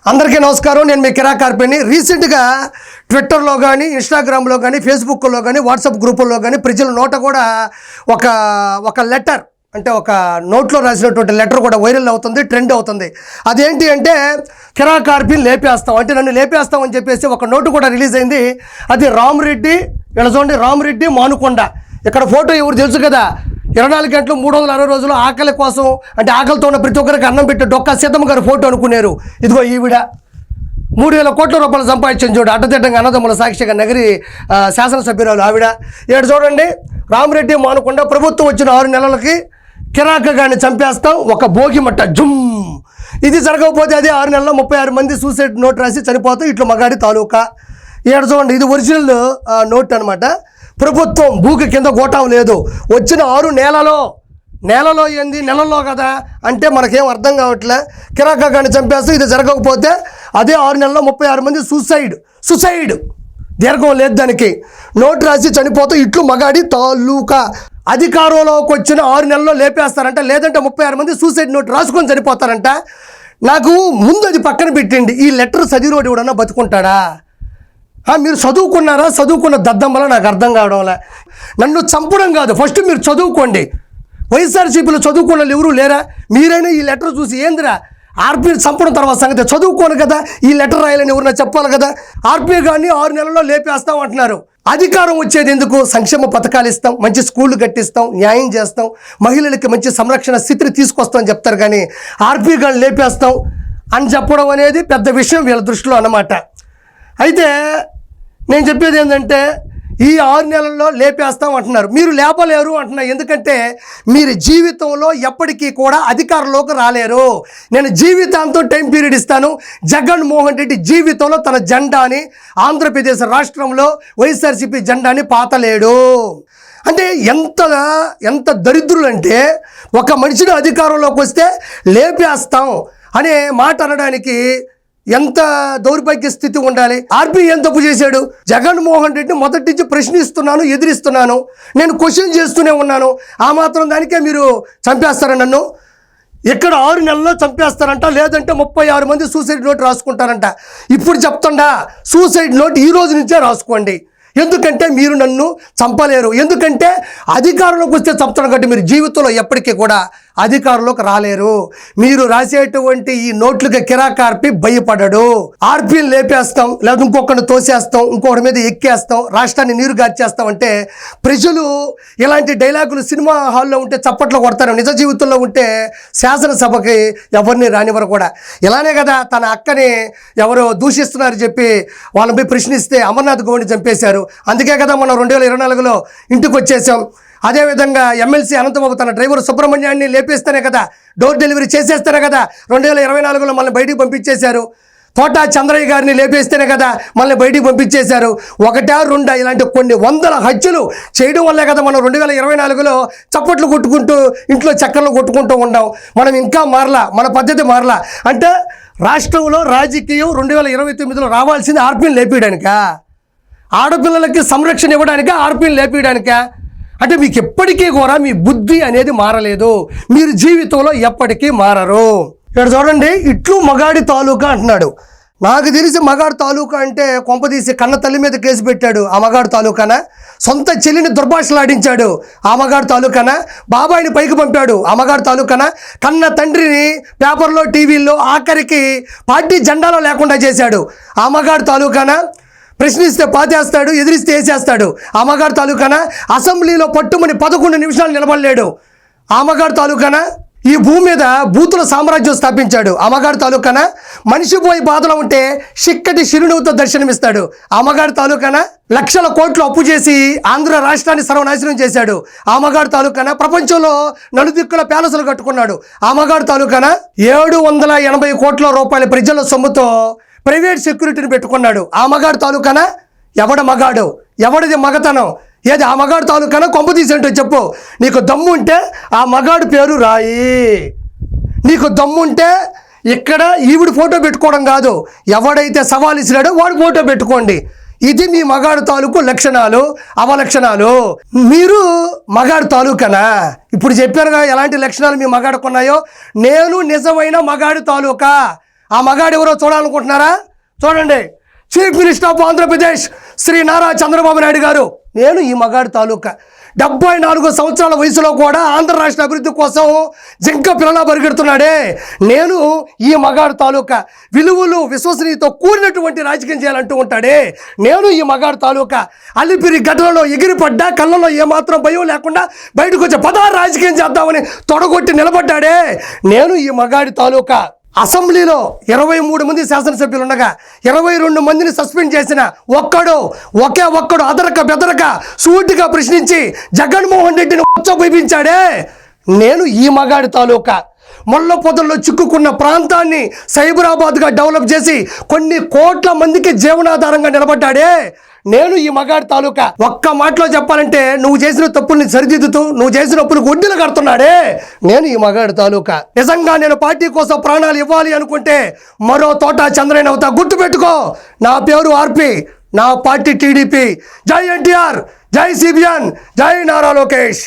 అందరికీ నమస్కారం. నేను మీ కిరా కార్పెని. రీసెంట్గా ట్విట్టర్లో కానీ, ఇన్స్టాగ్రామ్లో కానీ, ఫేస్బుక్లో కానీ, వాట్సాప్ గ్రూపుల్లో కానీ ప్రజల నోట కూడా ఒక లెటర్, అంటే ఒక నోట్లో రాసినటువంటి లెటర్ కూడా వైరల్ అవుతుంది, ట్రెండ్ అవుతుంది. అదేంటి అంటే కిరా కార్పెని లేపేస్తాం, అంటే నన్ను లేపేస్తాం అని చెప్పేసి ఒక నోటు కూడా రిలీజ్ అయింది. అది రామరెడ్డి, ఇలా చూడండి, రామరెడ్డి మానుకొండ. ఇక్కడ ఫోటో ఎవరు తెలుసు కదా, 24 గంటలు 360 రోజులు ఆకలి కోసం, అంటే ఆకలితో ఉన్న ప్రతి ఒక్కరికి అన్నం పెట్టి డొక్కా సీతమ్మ గారు ఫోటో అనుకున్నారు. ఇదిగో ఈవిడ 3,000 కోట్ల రూపాయలు సంపాదించింది చూడు, అడ్డదిడ్డంగా అన్నదమ్ముల సాక్షిగా నగరి శాసనసభ్యురాలు ఆవిడ. ఇక్కడ చూడండి, రామరెడ్డి మానుకొండ ప్రభుత్వం వచ్చిన 6 నెలలకి కిరాకగాని చంపేస్తాం, ఒక భోగిమట్ట జుమ్. ఇది జరగకపోతే అదే 6 నెలల్లో 36 మంది సూసైడ్ నోట్ రాసి చనిపోతాం, ఇట్లు మగాడి తాలూకా. ఇక్కడ చూడండి, ఇది ఒరిజినల్ నోట్ అనమాట. ప్రభుత్వం భూకి కింద గోటాం లేదు. వచ్చిన 6 నెలలో ఏంది, నెలల్లో కదా అంటే మనకేం అర్థం కావట్లే. కిరాకగాని చంపేస్తే ఇది జరగకపోతే అదే 6 నెలల్లో 36 మంది సూసైడ్ దీర్ఘం లేదు దానికి, నోటు రాసి చనిపోతే ఇట్లు మగాడి తాలూకా. అధికారంలోకి వచ్చిన 6 నెలల్లో లేపేస్తారంట, లేదంటే 36 మంది సూసైడ్ నోట్ రాసుకొని చనిపోతారంట. నాకు ముందు అది పక్కన పెట్టండి, ఈ లెటర్ చదివినోడు ఎవడన్నా బతుకుంటాడా? మీరు చదువుకున్నారా? చదువుకున్న దద్దమ్మలా నాకు అర్థం కావడంలే. నన్ను చంపడం కాదు, ఫస్ట్ మీరు చదువుకోండి. వైఎస్ఆర్సీపీలో చదువుకున్న వాళ్ళు ఎవరు లేరా? మీరైనా ఈ లెటర్ చూసి ఏందిరా ఆర్పీని చంపడం తర్వాత సంగతి, చదువుకోను కదా, ఈ లెటర్ రాయాలని ఎవరైనా చెప్పాలి కదా. ఆర్పీ కానీ 6 నెలల్లో లేపేస్తాం అంటున్నారు. అధికారం వచ్చేది ఎందుకు? సంక్షేమ పథకాలు ఇస్తాం, మంచి స్కూళ్ళు కట్టిస్తాం, న్యాయం చేస్తాం, మహిళలకి మంచి సంరక్షణ స్థితిని తీసుకొస్తామని చెప్తారు. కానీ ఆర్పీ కానీ లేపేస్తాం అని చెప్పడం అనేది పెద్ద విషయం వీళ్ళ దృష్టిలో అన్నమాట. అయితే నేను చెప్పేది ఏంటంటే, ఈ 6 నెలల్లో లేపేస్తాం అంటున్నారు, మీరు లేపలేరు అంటున్నారు. ఎందుకంటే మీరు జీవితంలో ఎప్పటికీ కూడా అధికారంలోకి రాలేరు. నేను జీవితాంతం టైం పీరియడ్ ఇస్తాను. జగన్మోహన్ రెడ్డి జీవితంలో తన జెండాని, ఆంధ్రప్రదేశ్ రాష్ట్రంలో వైఎస్ఆర్సీపీ జెండాని పాతలేడు. అంటే ఎంత దరిద్రులు అంటే, ఒక మనిషిని అధికారంలోకి వస్తే లేపేస్తాం అనే మాట అనడానికి ఎంత దౌర్భాగ్య స్థితి ఉండాలి. ఆర్పీ ఏం తప్పు చేశాడు? జగన్మోహన్ రెడ్డిని మొదటి నుంచి ప్రశ్నిస్తున్నాను, ఎదిరిస్తున్నాను, నేను క్వశ్చన్ చేస్తూనే ఉన్నాను. ఆ మాత్రం దానికే మీరు చంపేస్తారా నన్ను? ఇక్కడ 6 నెలల్లో చంపేస్తారంట, లేదంటే 36 మంది సూసైడ్ నోట్ రాసుకుంటారంట. ఇప్పుడు చెప్తుండా, సూసైడ్ నోట్ ఈ రోజు నుంచే రాసుకోండి. ఎందుకంటే మీరు నన్ను చంపలేరు. ఎందుకంటే అధికారంలోకి వస్తే చంపుతాను కాబట్టి మీరు జీవితంలో ఎప్పటికీ కూడా అధికారంలోకి రాలేరు. మీరు రాసేటువంటి ఈ నోట్లకి కిరాక ఆర్పీ భయపడడు. ఆర్పీని లేపేస్తాం, లేదా ఇంకొకరిని తోసేస్తాం, ఇంకొకరి మీద ఎక్కేస్తాం, రాష్ట్రాన్ని నీరు గార్చేస్తాం అంటే ప్రజలు ఇలాంటి డైలాగులు సినిమా హాల్లో ఉంటే చప్పట్లు కొడతారు, నిజ జీవితంలో ఉంటే శాసనసభకి ఎవరిని రానివ్వరు కూడా. ఇలానే కదా తన అక్కని ఎవరో దూషిస్తున్నారు చెప్పి వాళ్ళని ప్రశ్నిస్తే అమర్నాథ్ గౌడ్ని చంపేశారు. అందుకే కదా మనం 2024లో ఇంటికి వచ్చేసాం. అదేవిధంగా ఎమ్మెల్సీ అనంతబాబు తన డ్రైవర్ సుబ్రహ్మణ్యాన్ని లేపేస్తేనే కదా, డోర్ డెలివరీ చేసేస్తేనే కదా 2024లో మనల్ని బయటికి పంపించేశారు. తోట చంద్రయ్య గారిని లేపేస్తేనే కదా మనల్ని బయటికి పంపించేశారు. 1, 2 ఇలాంటి కొన్ని వందల హత్యలు చేయడం వల్లే కదా మనం 2024లో చప్పట్లు కొట్టుకుంటూ ఇంట్లో చక్కర్లు కొట్టుకుంటూ ఉన్నాం. మనం ఇంకా మారలా, మన పద్ధతి మారలా. అంటే రాష్ట్రంలో రాజకీయం 2029లో రావాల్సింది ఆర్పీని లేపేయడానికా? ఆడపిల్లలకి సంరక్షణ ఇవ్వడానికా? ఆర్పీని లేపేయడానికా? అంటే మీకు ఎప్పటికీ కూడా మీ బుద్ధి అనేది మారలేదు, మీరు జీవితంలో ఎప్పటికీ మారరు. ఇక్కడ చూడండి, ఇట్లు మగాడి తాలూకా అంటున్నాడు. నాకు తెలిసి మగాడు తాలూకా అంటే కొంపదీసి కన్న తల్లి మీద కేసు పెట్టాడు ఆ మగాడు తాలూకానా? సొంత చెల్లిని దుర్భాషలాడించాడు ఆ మగాడు తాలూకానా? బాబాయిని పైకి పంపాడు ఆ మగాడు తాలూకానా? కన్న తండ్రిని పేపర్లో, టీవీల్లో, ఆఖరికి పార్టీ జెండాలో లేకుండా చేశాడు ఆ మగాడు తాలూకానా? ప్రశ్నిస్తే పాతేస్తాడు, ఎదిరిస్తే వేసేస్తాడు ఆ మగాడు తాలూకానా? అసెంబ్లీలో పట్టుమని 11 నిమిషాలు నిలబడలేడు ఆ మగాడు తాలూకానా? ఈ భూమి మీద బూతుల సామ్రాజ్యం స్థాపించాడు ఆ మగాడు తాలూకానా? మనిషి పోయి బాధలో ఉంటే చిక్కటి చిరునవ్వుతో దర్శనమిస్తాడు ఆ మగాడు తాలూకానా? లక్షల కోట్లు అప్పు చేసి ఆంధ్ర రాష్ట్రాన్ని సర్వనాశనం చేశాడు ఆ మగాడు తాలూకానా? ప్రపంచంలో నలుదిక్కుల ప్యాలెస్లు కట్టుకున్నాడు ఆ మగాడు తాలూకానా? 780 కోట్ల రూపాయల ప్రజల సొమ్ముతో ప్రైవేట్ సెక్యూరిటీని పెట్టుకున్నాడు ఆ మగాడు తాలూకానా? ఎవడ మగాడు? ఎవడిది మగతనం? ఏది ఆ మగాడు తాలూకానా? కొంప తీసేంటో చెప్పు. నీకు దమ్ముంటే ఆ మగాడు పేరు రాయి. నీకు దమ్ముంటే ఇక్కడ ఈవిడ ఫోటో పెట్టుకోవడం కాదు, ఎవడైతే సవాల్ ఇచ్చినాడో వాడు ఫోటో పెట్టుకోండి. ఇది మీ మగాడు తాలూకు లక్షణాలు, అవలక్షణాలు. మీరు మగాడు తాలూకనా? ఇప్పుడు చెప్పారుగా ఎలాంటి లక్షణాలు మీ మగాడుకు ఉన్నాయో. నేను నిజమైన మగాడు తాలూకా. ఆ మగాడు ఎవరో చూడాలనుకుంటున్నారా? చూడండి, chief minister of Andhra Pradesh Shri Nara Chandrababu Naidu garu. నేను ఈ మగాడు తాలూకా. 74 సంవత్సరాల వయసులో కూడా ఆంధ్ర రాష్ట్ర అభివృద్ధి కోసం జింక పిల్లలా పరిగెడుతున్నాడే. నేను ఈ మగాడు తాలూకా. విలువలు, విశ్వసనీయతో కూడినటువంటి రాజకీయం చేయాలంటూ ఉంటాడే. నేను ఈ మగాడు తాలూకా. అలిపిరి గడ్డలలో ఎగిరిపడ్డా, కళ్ళలో ఏమాత్రం భయం లేకుండా బయటకు వచ్చే రాజకీయం చేద్దామని తొడగొట్టి నిలబడ్డాడే. నేను ఈ మగాడి తాలూకా. అసెంబ్లీలో 23 మంది శాసనసభ్యులు ఉండగా 22 మందిని సస్పెండ్ చేసిన ఒకే ఒక్కడు అదరక బెదరక సూటిగా ప్రశ్నించి జగన్మోహన్ రెడ్డిని ఉచ్చబోయించాడే. నేను ఈ మగాడి తాలూకా. ముళ్ళ పొదల్లో చిక్కుకున్న ప్రాంతాన్ని సైబరాబాద్గా డెవలప్ చేసి కొన్ని కోట్ల మందికి జీవనాధారంగా నిలబడ్డాడే. నేను ఈ మగాడి తాలూకా. ఒక్క మాటలో చెప్పాలంటే, నువ్వు చేసిన తప్పుల్ని సరిదిద్దుతూ నువ్వు చేసిన అప్పులు గొడ్డలు కడుతున్నాడే. నేను ఈ మగాడి తాలూకా. నిజంగా నేను పార్టీ కోసం ప్రాణాలు ఇవ్వాలి అనుకుంటే మరో తోట చంద్రయ్య అవుతా. గుర్తుపెట్టుకో, నా పేరు ఆర్పి, నా పార్టీ టీడీపీ. జై ఎన్టీఆర్, జై సిబిఎన్, జై నారా లోకేష్.